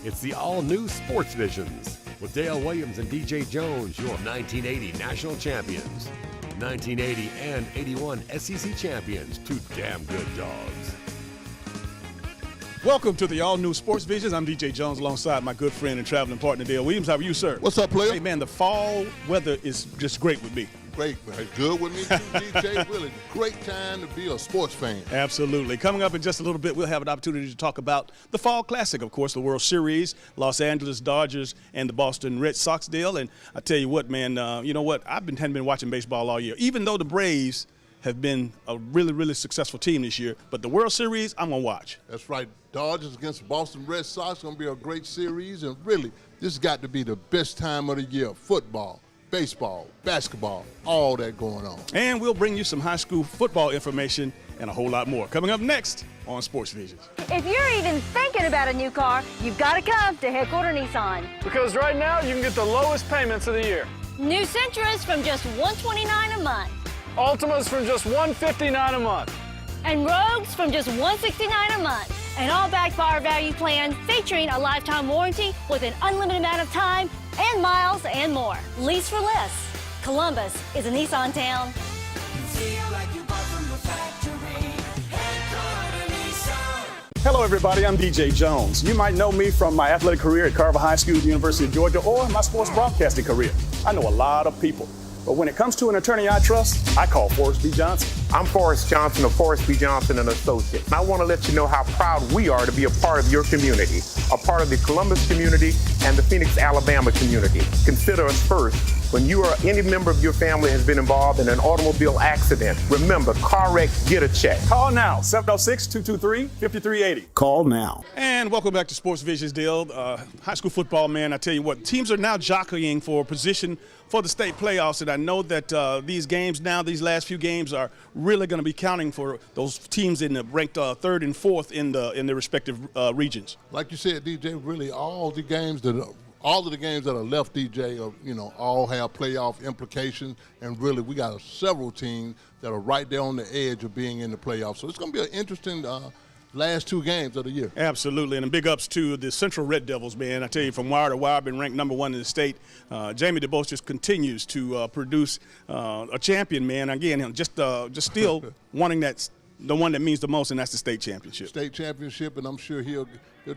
It's the all-new Sports Visions with Dale Williams and DJ Jones, your 1980 national champions. 1980 and 81 SEC champions, two damn good dogs. Welcome to the all-new Sports Visions. I'm DJ Jones alongside my good friend and traveling partner, Dale Williams. How are you, sir? What's up, player? Hey, man, the fall weather is just great with me. Great, man. Good with me, too, DJ. Really great time to be a sports fan. Absolutely. Coming up in just a little bit, we'll have an opportunity to talk about the Fall Classic, of course, the World Series, Los Angeles Dodgers and the Boston Red Sox deal. And I tell you what, man, you know what? Hadn't been watching baseball all year. Even though the Braves have been a really, really successful team this year, but the World Series, I'm going to watch. That's right. Dodgers against the Boston Red Sox, going to be a great series. And really, this has got to be the best time of the year. Football, baseball, basketball, all that going on. And we'll bring you some high school football information and a whole lot more coming up next on Sports Visions. If you're even thinking about a new car, you've got to come to Headquarter Nissan. Because right now, you can get the lowest payments of the year. New Sentras from just $129 a month. Altimas from just $159 a month. And Rogues from just $169 a month. And all backed by our value plan featuring a lifetime warranty with an unlimited amount of time and miles and more. Lease for less. Columbus is a Nissan town. Hello, everybody. I'm DJ Jones. You might know me from my athletic career at Carver High School, University of Georgia, or my sports broadcasting career. I know a lot of people. But when it comes to an attorney I trust, I call Forrest B. Johnson. I'm Forrest Johnson of Forrest B. Johnson & Associates. And I want to let you know how proud we are to be a part of your community, a part of the Columbus community and the Phoenix, Alabama community. Consider us first. When you or any member of your family has been involved in an automobile accident, remember, car wreck, get a check. Call now, 706-223-5380. Call now. And welcome back to Sports Visions, Deal. High school football, man, I tell you what, teams are now jockeying for position for the state playoffs, and I know that these games now, these last few games are really going to be counting for those teams in the ranked third and fourth in their respective regions. Like you said, DJ, really all of the games that are left, DJ, are, all have playoff implications, and really we got several teams that are right there on the edge of being in the playoffs. So it's going to be an interesting last two games of the year. Absolutely, and big ups to the Central Red Devils, man. I tell you, from wire to wire, been ranked #1 in the state. Jamie DeBose just continues to produce a champion, man. Again, just still wanting the one that means the most, and that's the state championship. State championship, and I'm sure he'll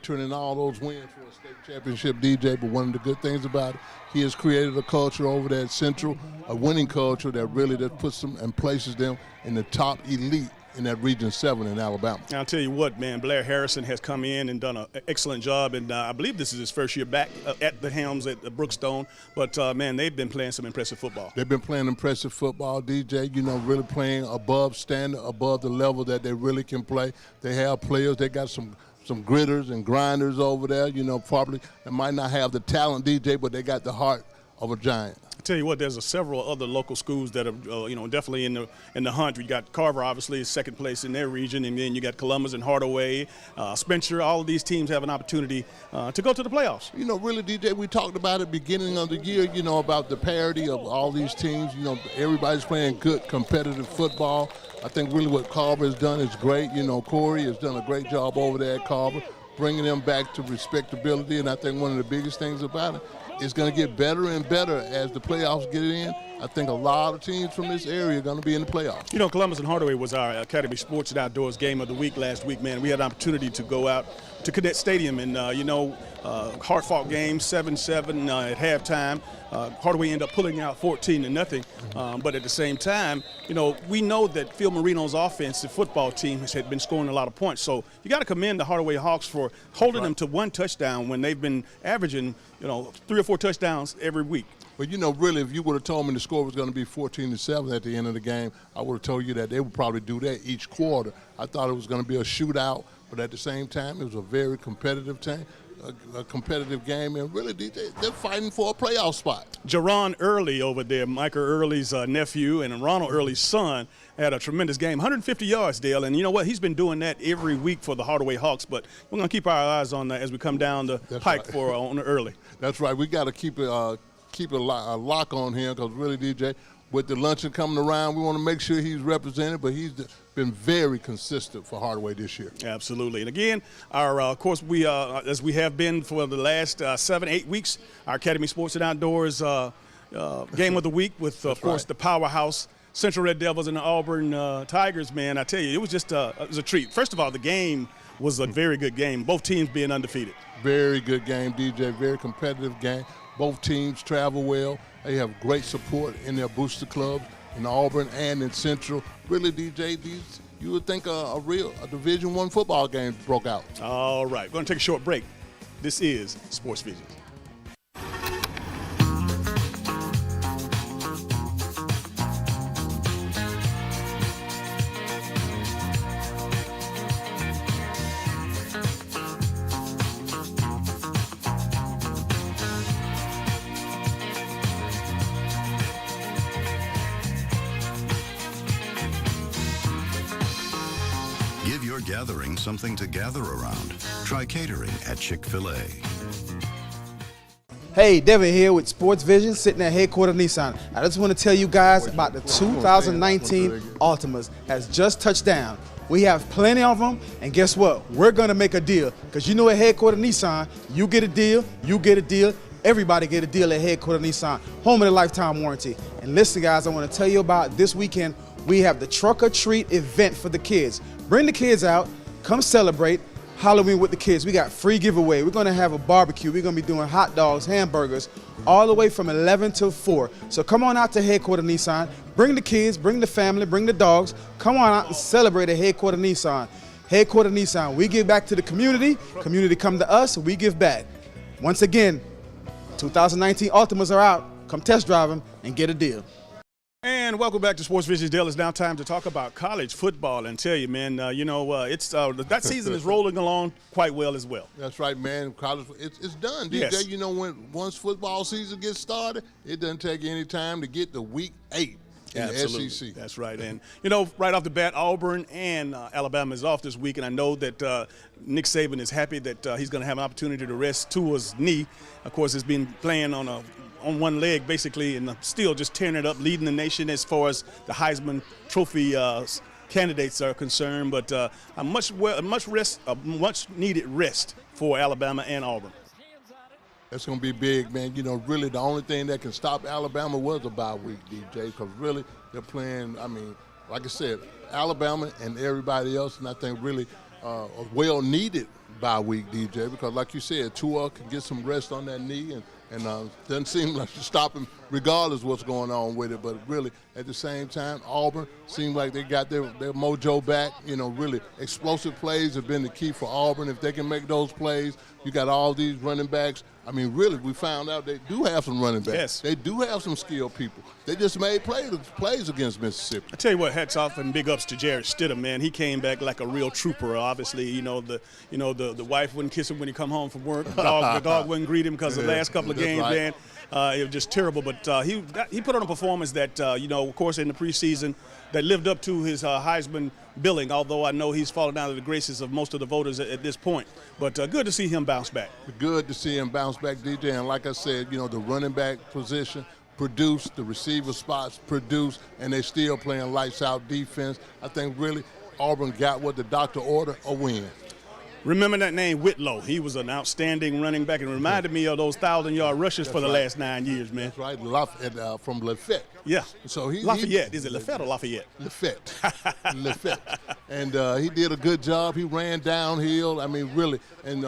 turn in all those wins for a state championship, DJ. But one of the good things about it, he has created a culture over there at Central, a winning culture that really puts them and places them in the top elite in that Region 7 in Alabama. I'll tell you what, man, Blair Harrison has come in and done an excellent job, and I believe this is his first year back at the helms at Brookstone. But, man, they've been playing some impressive football. They've been playing impressive football, DJ, really playing above standard, above the level that they really can play. They have players. They got some gritters and grinders over there, probably that might not have the talent, DJ, but they got the heart of a giant. I tell you what, there's several other local schools that are, definitely in the hunt. We got Carver, obviously, is second place in their region, and then you got Columbus and Hardaway, Spencer. All of these teams have an opportunity to go to the playoffs. Really, DJ, we talked about it beginning of the year, about the parity of all these teams. Everybody's playing good competitive football. I think really what Carver has done is great. Corey has done a great job over there at Carver, bringing them back to respectability, and I think one of the biggest things about it, it's going to get better and better as the playoffs get in. I think a lot of teams from this area are going to be in the playoffs. Columbus and Hardaway was our Academy Sports and Outdoors game of the week last week, man. We had an opportunity to go out to Cadet Stadium and, hard-fought game, 7-7 at halftime. Hardaway ended up pulling out 14-0. But at the same time, we know that Phil Marino's offensive football team has been scoring a lot of points. So you got to commend the Hardaway Hawks for holding them to one touchdown when they've been averaging, 3 or 4 touchdowns every week. But, really, if you would have told me the score was going to be 14-7 at the end of the game, I would have told you that they would probably do that each quarter. I thought it was going to be a shootout, but at the same time, it was a very competitive team. A competitive game, and really they're fighting for a playoff spot. Jerron Early over there, Micah Early's nephew and Ronald Early's son, had a tremendous game, 150 yards, Dale, and you know what? He's been doing that every week for the Hardaway Hawks, but we're going to keep our eyes on that as we come down the pike right. for on Early. That's right. We got to keep a lock on him because really, DJ, with the luncheon coming around, we want to make sure he's represented, but he's been very consistent for Hardaway this year. Absolutely. And again, of course, we as we have been for the last 7-8 weeks, our Academy Sports and Outdoors game of the week with, of course, the powerhouse Central Red Devils and the Auburn Tigers. Man, I tell you, it was just it was a treat. First of all, the game was a very good game, both teams being undefeated. Very good game, DJ, very competitive game. Both teams travel well. They have great support in their booster clubs in Auburn and in Central. Really, DJ, you would think a Division I football game broke out. All right, we're going to take a short break. This is Sports Visions. Give your gathering something to gather around. Try catering at Chick-fil-A. Hey, Devin here with Sports Vision, sitting at headquarters Nissan. I just want to tell you guys about the 2019 Altimas has just touched down. We have plenty of them, and guess what? We're going to make a deal, because you know at headquarters Nissan, you get a deal, everybody get a deal at headquarters Nissan, home of the lifetime warranty. And listen, guys, I want to tell you about this weekend. We have the Truck or Treat event for the kids. Bring the kids out, come celebrate Halloween with the kids. We got free giveaway. We're gonna have a barbecue. We're gonna be doing hot dogs, hamburgers, all the way from 11 till 4. So come on out to headquarters Nissan. Bring the kids, bring the family, bring the dogs. Come on out and celebrate at headquarters Nissan. Headquarters Nissan, we give back to the community. Community come to us, we give back. Once again, 2019 Altimas are out. Come test drive them and get a deal. And welcome back to Sports Visions, Dale. It's now time to talk about college football and tell you, man, it's that season is rolling along quite well as well. That's right, man. College, it's done, DJ. Yes. You know, once football season gets started, it doesn't take any time to get to week 8 in Absolutely. the SEC. That's right. And, right off the bat, Auburn and Alabama is off this week, and I know that Nick Saban is happy that he's going to have an opportunity to rest Tua's knee. Of course, he's been playing on one leg, basically, and still just tearing it up, leading the nation as far as the Heisman Trophy candidates are concerned. But a much needed rest for Alabama and Auburn. That's going to be big, man. Really the only thing that can stop Alabama was a bye week, DJ, because really they're playing, like I said, Alabama and everybody else, and I think really a well-needed bye week, DJ, because like you said, Tua can get some rest on that knee, and doesn't seem like to stop him regardless of what's going on with it. But really, at the same time, Auburn seems like they got their mojo back. Really explosive plays have been the key for Auburn. If they can make those plays, you got all these running backs. Really, we found out they do have some running backs. Yes. They do have some skilled people. They just made plays against Mississippi. I tell you what, hats off and big ups to Jared Stidham, man. He came back like a real trooper. Obviously, the wife wouldn't kiss him when he come home from work. The dog wouldn't greet him because the last couple of games, right. man, it was just terrible. But he put on a performance that, of course, in the preseason, that lived up to his Heisman billing, although I know he's fallen out of the graces of most of the voters at this point. But good to see him bounce back. Good to see him bounce back, DJ. And like I said, the running back position produced, the receiver spots produced, and they're still playing lights-out defense. I think really Auburn got what the doctor ordered, a win. Remember that name, Whitlow. He was an outstanding running back and reminded me of those 1,000-yard rushes for the last 9 years, man. That's right, from Lafayette. Yeah. So Lafayette. Is it Lafayette or Lafayette? Lafayette. Lafayette. And he did a good job. He ran downhill. Really. And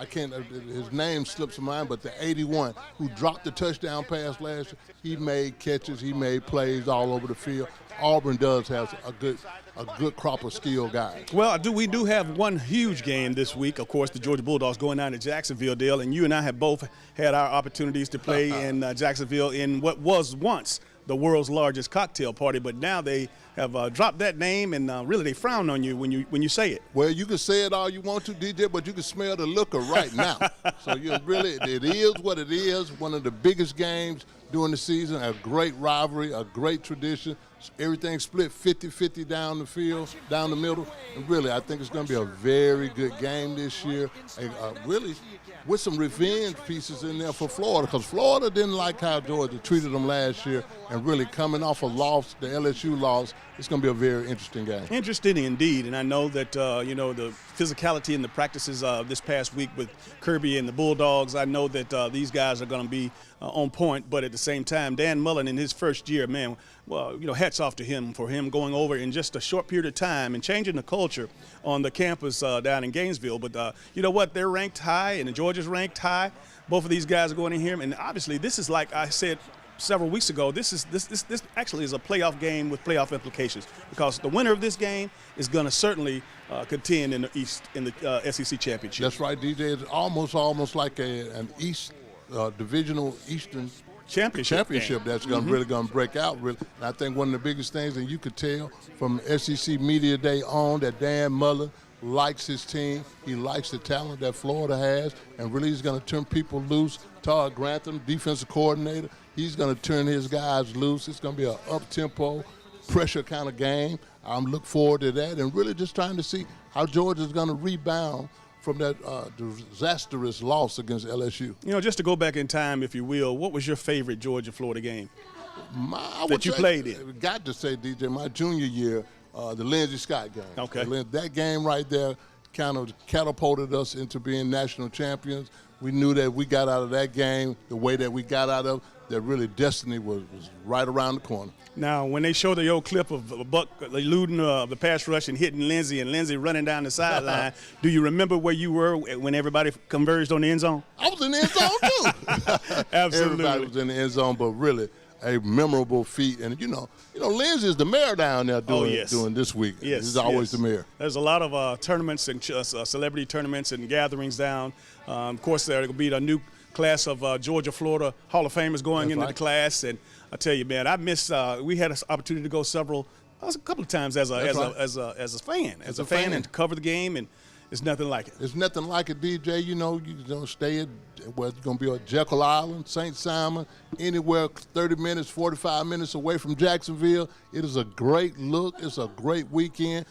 his name slips my mind, but the 81 who dropped the touchdown pass last year, he made catches, he made plays all over the field. Auburn does have a good crop of skilled guys. Well, we do have one huge game this week. Of course, the Georgia Bulldogs going down to Jacksonville, Dale, and you and I have both had our opportunities to play in Jacksonville in what was once the world's largest cocktail party, but now they have dropped that name, and really they frown on you when you say it. Well, you can say it all you want to, DJ, but you can smell the liquor right now. So it is what it is. One of the biggest games during the season, a great rivalry, a great tradition. everything split 50-50 down the field, down the middle. And really, I think it's going to be a very good game this year. Really, with some revenge pieces in there for Florida, because Florida didn't like how Georgia treated them last year, and really coming off a loss, the LSU loss, it's going to be a very interesting game. Interesting indeed, and I know that, you know, the physicality in the practices this past week with Kirby and the Bulldogs, I know that these guys are going to be on point, but at the same time, Dan Mullen in his first year, man, well, you know, hats off to him for him going over in just a short period of time and changing the culture on the campus down in Gainesville. But you know what? They're ranked high, and Georgia's ranked high. Both of these guys are going in here, and obviously this is, like I said several weeks ago, this actually is a playoff game with playoff implications, because the winner of this game is going to certainly contend in the East in the SEC championship. That's right, DJ. It's almost like an East divisional Eastern championship that's going really going to break out. Really, and I think one of the biggest things, and you could tell from SEC Media Day on, that Dan Mullen likes his team. He likes the talent that Florida has, and really he's going to turn people loose. Todd Grantham, defensive coordinator, he's going to turn his guys loose. It's going to be an up-tempo, pressure kind of game. I'm looking forward to that, and really just trying to see how Georgia's going to rebound from that disastrous loss against LSU. You know, just to go back in time, if you will, what was your favorite Georgia-Florida game that you played in? Got to say, DJ, my junior year, the Lindsey Scott game. Okay. That game right there kind of catapulted us into being national champions. We knew that we got out of that game the way that we got out of, that really destiny was right around the corner. Now, when they show the old clip of Buck eluding the pass rush and hitting Lindsey, and Lindsey running down the sideline, do you remember where you were when everybody converged on the end zone? I was in the end zone, too. Absolutely. Everybody was in the end zone, but really a memorable feat. And, you know, Lindsey is the mayor doing this week. Yes, He's always the mayor. There's a lot of tournaments and celebrity tournaments and gatherings down. Of course, there will be a new class of Georgia-Florida Hall of Famers going into the class. And I tell you, man, I miss. We had an opportunity to go a couple of times as a fan, and to cover the game, and it's nothing like it. It's nothing like it, DJ. You don't stay at whether it's going to be at Jekyll Island, St. Simon, anywhere 30 minutes, 45 minutes away from Jacksonville. It is a great look. It's a great weekend.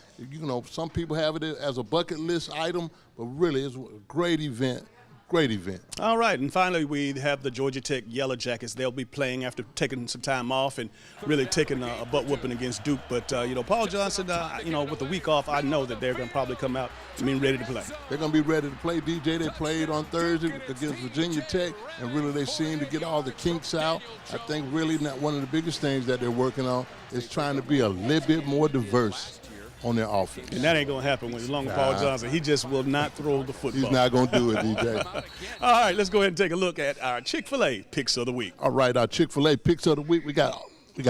Some people have it as a bucket list item, but really it's a great event. Great event. All right, and finally we have the Georgia Tech Yellow Jackets. They'll be playing after taking some time off and really taking a butt whooping against Duke. But, Paul Johnson, with the week off, I know that they're going to probably come out ready to play. They're going to be ready to play, DJ. They played on Thursday against Virginia Tech, and really they seem to get all the kinks out. I think really one of the biggest things that they're working on is trying to be a little bit more diverse on their offense. And that ain't going to happen with long Paul Johnson. He just will not throw the football. He's not going to do it, DJ. All right, let's go ahead and take a look at our Chick-fil-A picks of the week. All right, our Chick-fil-A picks of the week. We got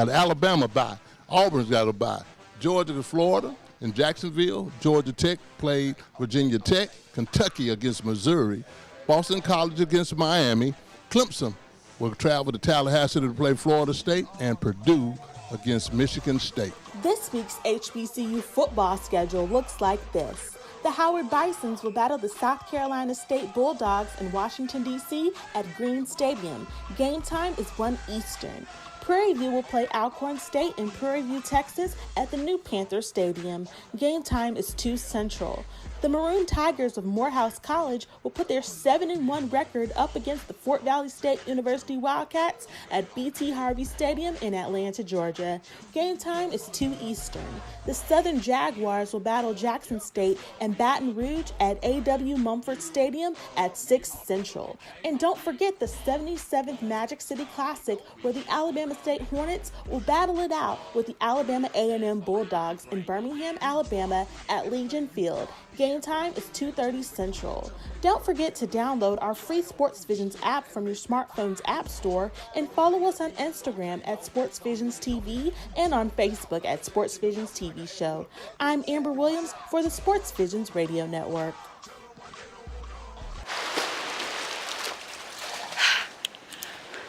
Alabama bye. Auburn's got a bye. Georgia to Florida in Jacksonville. Georgia Tech played Virginia Tech. Kentucky against Missouri. Boston College against Miami. Clemson will travel to Tallahassee to play Florida State. And Purdue against Michigan State. This week's HBCU football schedule looks like this. The Howard Bisons will battle the South Carolina State Bulldogs in Washington, D.C. at Green Stadium. Game time is 1 Eastern. Prairie View will play Alcorn State in Prairie View, Texas at the new Panther Stadium. Game time is 2 Central. The Maroon Tigers of Morehouse College will put their 7-1 record up against the Fort Valley State University Wildcats at B.T. Harvey Stadium in Atlanta, Georgia. Game time is 2 Eastern. The Southern Jaguars will battle Jackson State and Baton Rouge at A.W. Mumford Stadium at 6 Central. And don't forget the 77th Magic City Classic, where the Alabama State Hornets will battle it out with the Alabama A&M Bulldogs in Birmingham, Alabama at Legion Field. Game time is 2:30 Central. Don't forget to download our free Sports Visions app from your smartphone's app store and follow us on Instagram at Sports Visions TV and on Facebook at Sports Visions TV Show. I'm Amber Williams for the Sports Visions Radio Network.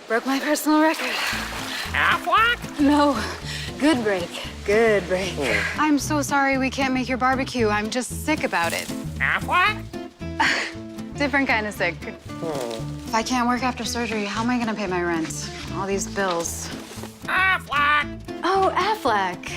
Broke my personal record. Aflac? No, good break. Good break. Oh. I'm so sorry we can't make your barbecue. I'm just sick about it. Aflac? Different kind of sick. Oh. If I can't work after surgery, how am I gonna pay my rent? All these bills. Aflac. Oh, Aflac.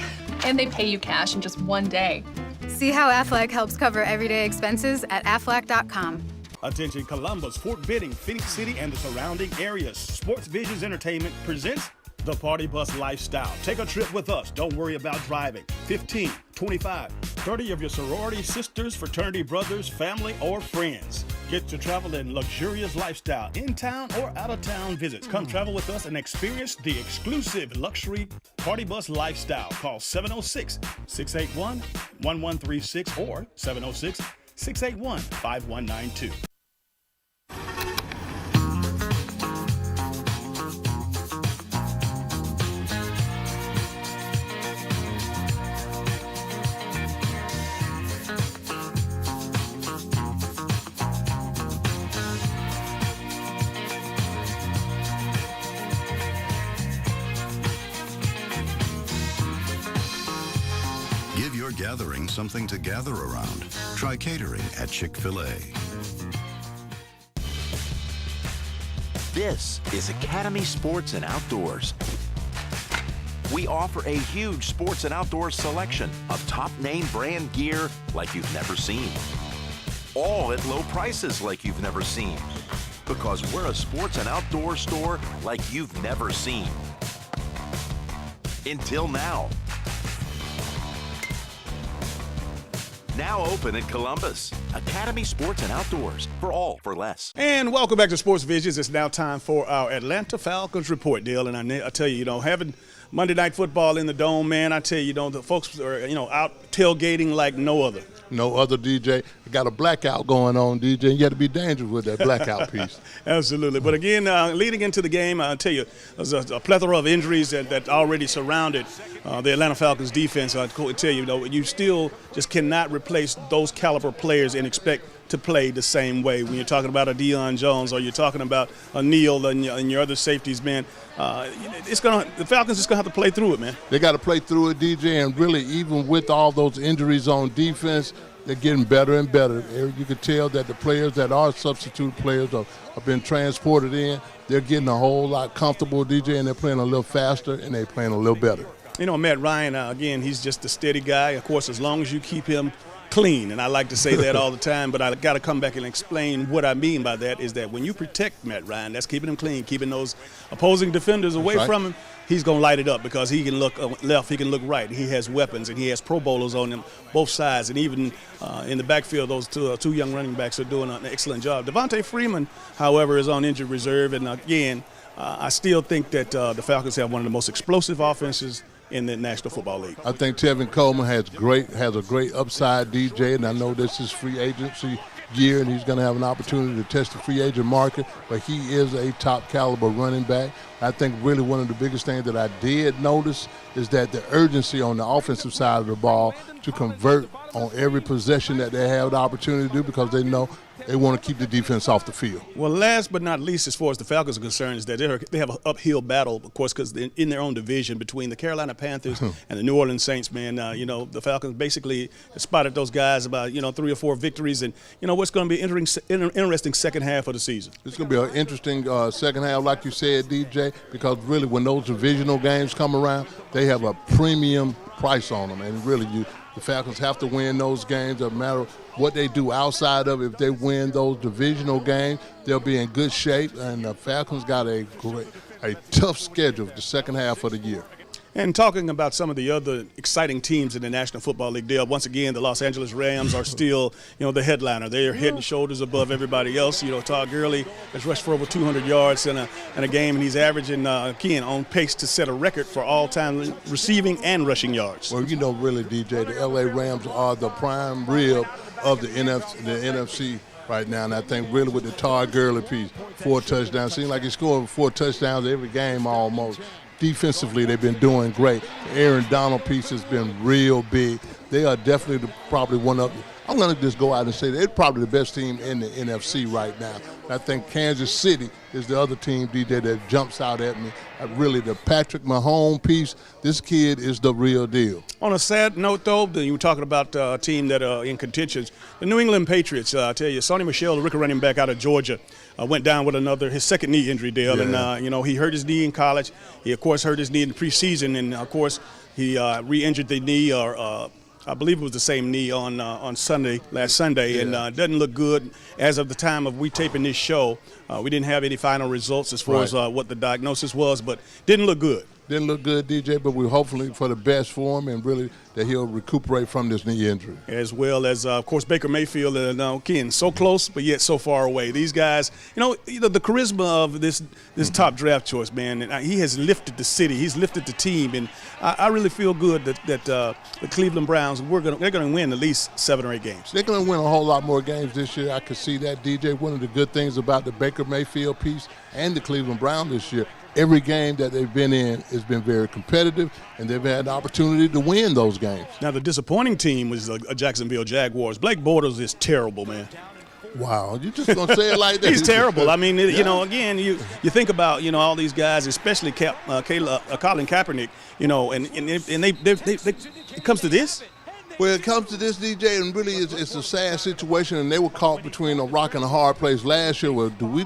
And they pay you cash in just one day. See how Aflac helps cover everyday expenses at Aflac.com. Attention Columbus, Fort Benning, Phoenix City, and the surrounding areas. Sports Visions Entertainment presents the Party Bus Lifestyle. Take a trip with us. Don't worry about driving. 15, 25, 30 of your sorority sisters, fraternity brothers, family, or friends. Get to travel in luxurious lifestyle, in-town or out-of-town visits. Come travel with us and experience the exclusive luxury Party Bus Lifestyle. Call 706-681-1136 or 706-681-5192. Give your gathering something to gather around. Try catering at Chick-fil-A. This is Academy Sports and Outdoors. We offer a huge sports and outdoors selection of top name brand gear like you've never seen. All at low prices like you've never seen. Because we're a sports and outdoor store like you've never seen. Until now. Now open in Columbus. Academy Sports and Outdoors. For all for less. And welcome back to Sports Visions. It's now time for our Atlanta Falcons report, Dale. And I tell you, having Monday Night Football in the Dome, man, I tell you, the folks are, out tailgating like no other. No other, DJ. You got a blackout going on, DJ, and you got to be dangerous with that blackout piece. Absolutely. But again, leading into the game, I'll tell you, there's a plethora of injuries that already surrounded the Atlanta Falcons defense. I'll tell you, you still just cannot replace those caliber players and expect to play the same way. When you're talking about a Deion Jones or you're talking about a Neal and your other safeties, man, the Falcons just going to have to play through it, man. They got to play through it, DJ, and really even with all those injuries on defense, they're getting better and better. You can tell that the players that are substitute players have been transported in. They're getting a whole lot comfortable, DJ, and they're playing a little faster and they're playing a little better. Matt Ryan, again, he's just a steady guy. Of course, as long as you keep him clean, and I like to say that all the time, but I got to come back and explain what I mean by that is that when you protect Matt Ryan, that's keeping him clean, keeping those opposing defenders away from him. He's going to light it up because he can look left, he can look right. He has weapons, and he has Pro Bowlers on him both sides, and even in the backfield, those two young running backs are doing an excellent job. Devontae Freeman, however, is on injured reserve, and again, I still think that the Falcons have one of the most explosive offenses in the National Football League. I think Tevin Coleman has a great upside, DJ, and I know this is free agency year, and he's going to have an opportunity to test the free agent market, but he is a top caliber running back. I think really one of the biggest things that I did notice is that the urgency on the offensive side of the ball to convert on every possession that they have the opportunity to do because they know they want to keep the defense off the field. Well, last but not least, as far as the Falcons are concerned, is that they have an uphill battle, of course, because in their own division between the Carolina Panthers and the New Orleans Saints, man. The Falcons basically spotted those guys about, 3 or 4 victories. And, what's going to be interesting second half of the season. It's going to be an interesting second half, like you said, DJ, because really when those divisional games come around, they have a premium price on them. And really, the Falcons have to win those games. No matter what they do outside of it, if they win those divisional games, they'll be in good shape. And the Falcons got a tough schedule the second half of the year. And talking about some of the other exciting teams in the National Football League, Dale, once again, the Los Angeles Rams are still, the headliner. They are head and shoulders above everybody else. Todd Gurley has rushed for over 200 yards in a game, and he's averaging, on pace to set a record for all-time receiving and rushing yards. Well, really, DJ, the L.A. Rams are the prime rib of the NFC right now, and I think really with the Todd Gurley piece, 4 touchdowns. Seems like he scored 4 touchdowns every game almost. Defensively, they've been doing great. The Aaron Donald piece has been real big. They are definitely probably one of – I'm going to just go out and say they're probably the best team in the NFC right now. I think Kansas City is the other team, DJ, that jumps out at me. Really, the Patrick Mahomes piece, this kid is the real deal. On a sad note, though, you were talking about a team that are in contention. The New England Patriots, I tell you, Sonny Michel, the rookie running back out of Georgia, went down with his second knee injury, Dale. Yeah. And, he hurt his knee in college. He, of course, hurt his knee in the preseason. And, of course, he re-injured the knee, or I believe it was the same knee on last Sunday, and it doesn't look good. As of the time of we taping this show, we didn't have any final results as far as what the diagnosis was, but didn't look good. Didn't look good, DJ, but we're hopefully for the best for him and really that he'll recuperate from this knee injury. As well as, of course, Baker Mayfield, and again, so close but yet so far away. These guys, the charisma of this top draft choice, man, and he has lifted the city. He's lifted the team, and I really feel good that the Cleveland Browns, they're going to win at least 7 or 8 games. They're going to win a whole lot more games this year. I could see that, DJ. One of the good things about the Baker Mayfield piece and the Cleveland Browns this year, every game that they've been in has been very competitive, and they've had the opportunity to win those games. Now, the disappointing team was the Jacksonville Jaguars. Blake Bortles is terrible, man. Wow, you just going to say it like that? He's terrible. I mean, again, you think about, all these guys, especially Colin Kaepernick, and it comes to this. Well, it comes to this, DJ, and really it's a sad situation, and they were caught between a rock and a hard place last year. Well, do we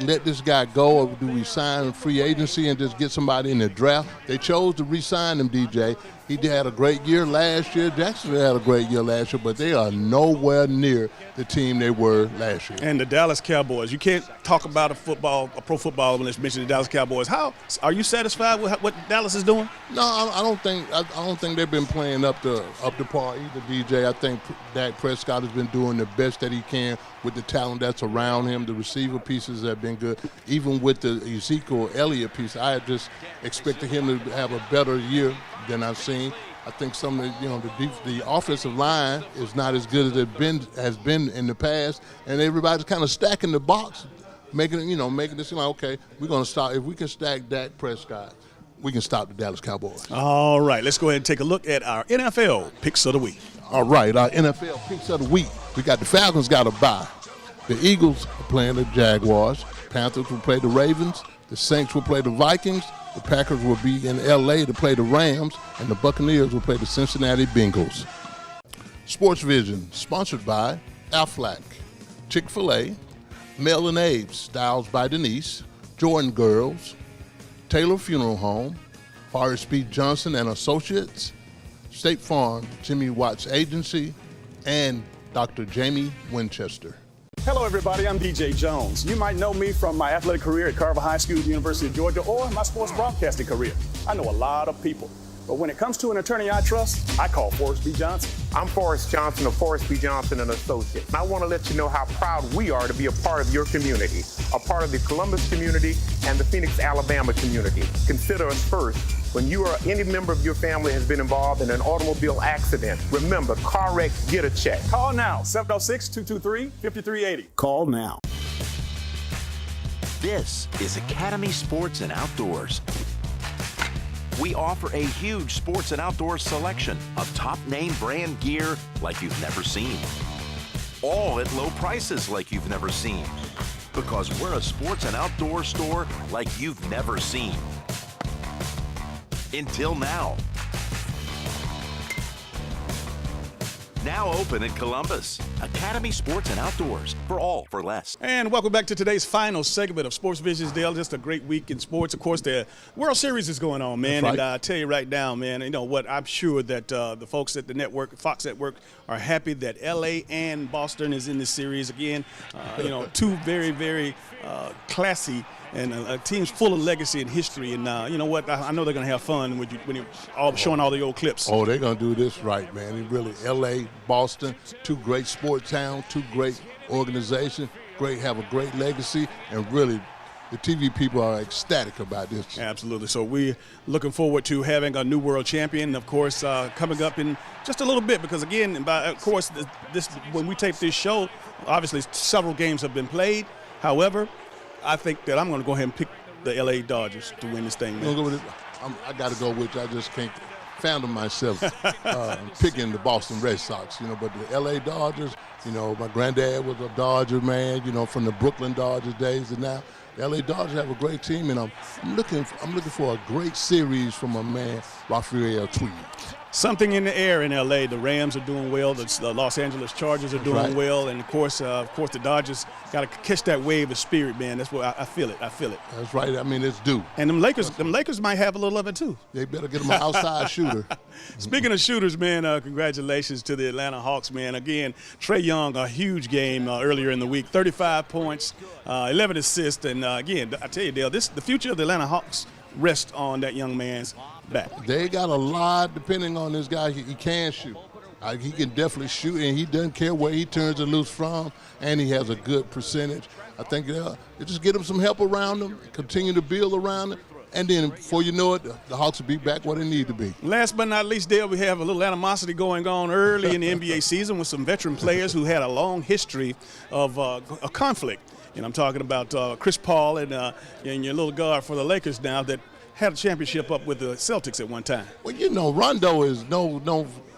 let this guy go, or do we sign a free agency and just get somebody in the draft? They chose to re-sign him, DJ. He had a great year last year. Jacksonville had a great year last year, but they are nowhere near the team they were last year. And the Dallas Cowboys. You can't talk about a pro football when it's mentioned the Dallas Cowboys. How are you satisfied with what Dallas is doing? No, I don't think they've been playing up to par either, DJ. I think Dak Prescott has been doing the best that he can with the talent that's around him. The receiver pieces have been good. Even with the Ezekiel Elliott piece, I just expected him to have a better year than I've seen. I think some of the offensive line is not as good as it has been in the past, and everybody's kind of stacking the box, making it seem like, okay, we're going to stop. If we can stack Dak Prescott, we can stop the Dallas Cowboys. All right, let's go ahead and take a look at our NFL picks of the week. All right, our NFL picks of the week. We got the Falcons got a bye. The Eagles are playing the Jaguars. Panthers will play the Ravens. The Saints will play the Vikings. The Packers will be in L.A. to play the Rams, and the Buccaneers will play the Cincinnati Bengals. Sports Vision, sponsored by Aflac, Chick-fil-A, Mel and Abe's, Styles by Denise, Jordan Girls, Taylor Funeral Home, Forrest B. Johnson and Associates, State Farm, Jimmy Watts Agency, and Dr. Jamie Winchester. Hello, everybody. I'm DJ Jones. You might know me from my athletic career at Carver High School, University of Georgia, or my sports broadcasting career. I know a lot of people, but when it comes to an attorney I trust, I call Forrest B. Johnson. I'm Forrest Johnson of Forrest B. Johnson and Associates. And I want to let you know how proud we are to be a part of your community, a part of the Columbus community and the Phoenix, Alabama community. Consider us first. When you or any member of your family has been involved in an automobile accident, remember, car wreck, get a check. Call now, 706-223-5380. Call now. This is Academy Sports and Outdoors. We offer a huge sports and outdoors selection of top name brand gear like you've never seen. All at low prices like you've never seen. Because we're a sports and outdoor store like you've never seen. Until now. Now open in Columbus. Academy Sports and Outdoors. For all for less. And welcome back to today's final segment of Sports Visions, Dale. Just a great week in sports. Of course, the World Series is going on, man. Right. And I tell you right now, man, you know what? I'm sure that the folks at the network, Fox Network, are happy that L.A. and Boston is in this series again. Two very, very classy and teams full of legacy and history. And you know what? I know they're going to have fun when you're showing all the old clips. Oh, they're going to do this right, man. It really, L.A., Boston, two great sport towns, two great organizations, have a great legacy, and really the TV people are ecstatic about this. Absolutely. So we're looking forward to having a new world champion, of course, coming up in just a little bit because, again, of course, when we tape this show, obviously several games have been played. However, I think that I'm going to go ahead and pick the L.A. Dodgers to win this thing, man. I got to go with you. I just can't fan of myself picking the Boston Red Sox, but the L.A. Dodgers, my granddad was a Dodger man, from the Brooklyn Dodgers days, and now the L.A. Dodgers have a great team, and I'm looking for a great series from my man Rafael Tweed. Something in the air in L.A. The Rams are doing well. The Los Angeles Chargers are doing well, and of course, the Dodgers got to catch that wave of spirit, man. That's what I feel it. That's right. I mean, it's due. And them Lakers might have a little of it too. They better get them an outside shooter. Speaking of shooters, man, congratulations to the Atlanta Hawks, man. Again, Trae Young, a huge game earlier in the week, 35 points, 11 assists, and again, I tell you, Dale, the future of the Atlanta Hawks rests on that young man's back. They got a lot depending on this guy. He can shoot. He can definitely shoot, and he doesn't care where he turns it loose from, and he has a good percentage. I think they just get him some help around him, continue to build around him, and then before you know it, the Hawks will be back where they need to be. Last but not least, Dale, we have a little animosity going on early in the NBA season with some veteran players who had a long history of a conflict. And I'm talking about Chris Paul and your little guard for the Lakers now that had a championship up with the Celtics at one time. Well, Rondo is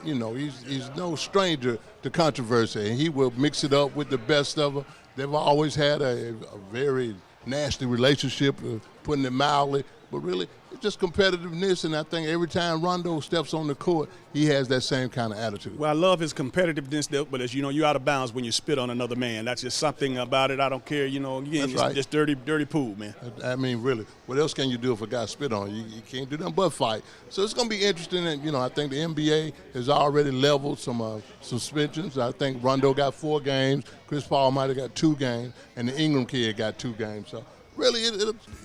he's no stranger to controversy, and he will mix it up with the best of them. They've always had a very nasty relationship, putting it mildly, but really it's just competitiveness, and I think every time Rondo steps on the court, he has that same kind of attitude. Well, I love his competitiveness, but as you know, you're out of bounds when you spit on another man. That's just something about it. I don't care, again, it's right. Just dirty pool, man. I mean, really, what else can you do if a guy spit on you? You can't do nothing but fight. So it's going to be interesting, and, I think the NBA has already leveled some suspensions. I think Rondo got 4 games, Chris Paul might have got 2 games, and the Ingram kid got 2 games. So really,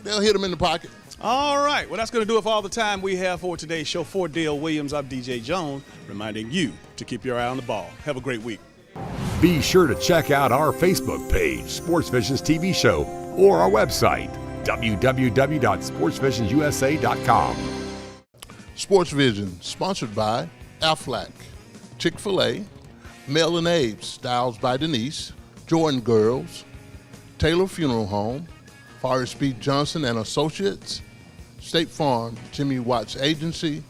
they'll hit him in the pocket. All right. Well, that's going to do it for all the time we have for today's show. For Dale Williams, I'm DJ Jones, reminding you to keep your eye on the ball. Have a great week. Be sure to check out our Facebook page, Sports Visions TV Show, or our website, www.sportsvisionsusa.com. Sports Vision, sponsored by Aflac, Chick-fil-A, Mel and Abe's, Styles by Denise, Jordan Girls, Taylor Funeral Home, Forrest B. Johnson and Associates, State Farm, Jimmy Watts Agency,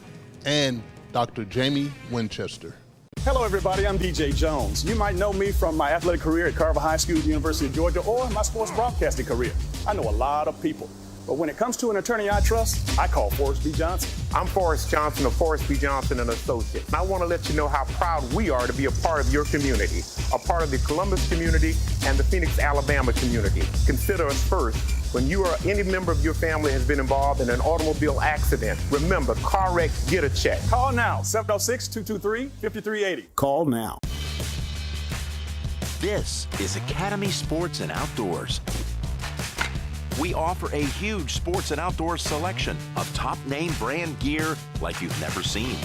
and Dr. Jamie Winchester. Hello, everybody. I'm DJ Jones. You might know me from my athletic career at Carver High School, University of Georgia, or my sports broadcasting career. I know a lot of people, but when it comes to an attorney I trust, I call Forrest B. Johnson. I'm Forrest Johnson of Forrest B. Johnson and Associates. And I want to let you know how proud we are to be a part of your community, a part of the Columbus community and the Phoenix, Alabama community. Consider us first. When you or any member of your family has been involved in an automobile accident, remember, car wreck, get a check. Call now, 706-223-5380. Call now. This is Academy Sports and Outdoors. We offer a huge sports and outdoors selection of top name brand gear like you've never seen.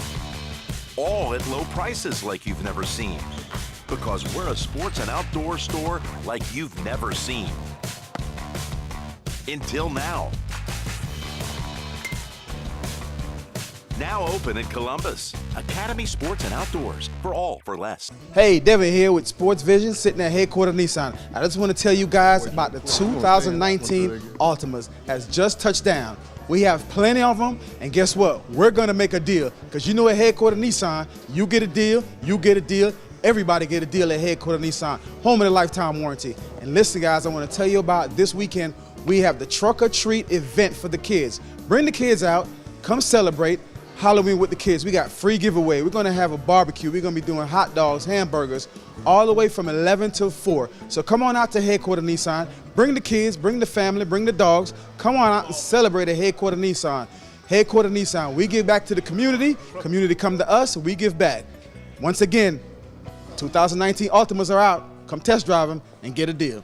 All at low prices like you've never seen. Because we're a sports and outdoor store like you've never seen. Until now. Now open in Columbus. Academy Sports and Outdoors. For all for less. Hey, Devin here with Sports Vision, sitting at headquarters Nissan. I just want to tell you guys about the 2019 Altimas has just touched down. We have plenty of them, and guess what? We're going to make a deal, because at headquarters Nissan, you get a deal, everybody get a deal at headquarters Nissan, home of the lifetime warranty. And listen, guys, I want to tell you about this weekend. We have the Truck or Treat event for the kids. Bring the kids out, come celebrate Halloween with the kids. We got free giveaway. We're going to have a barbecue. We're going to be doing hot dogs, hamburgers, all the way from 11 till 4. So come on out to headquarters Nissan. Bring the kids, bring the family, bring the dogs. Come on out and celebrate at headquarters Nissan. Headquarters Nissan, we give back to the community. Community come to us, we give back. Once again, 2019 Altimas are out. Come test drive them and get a deal.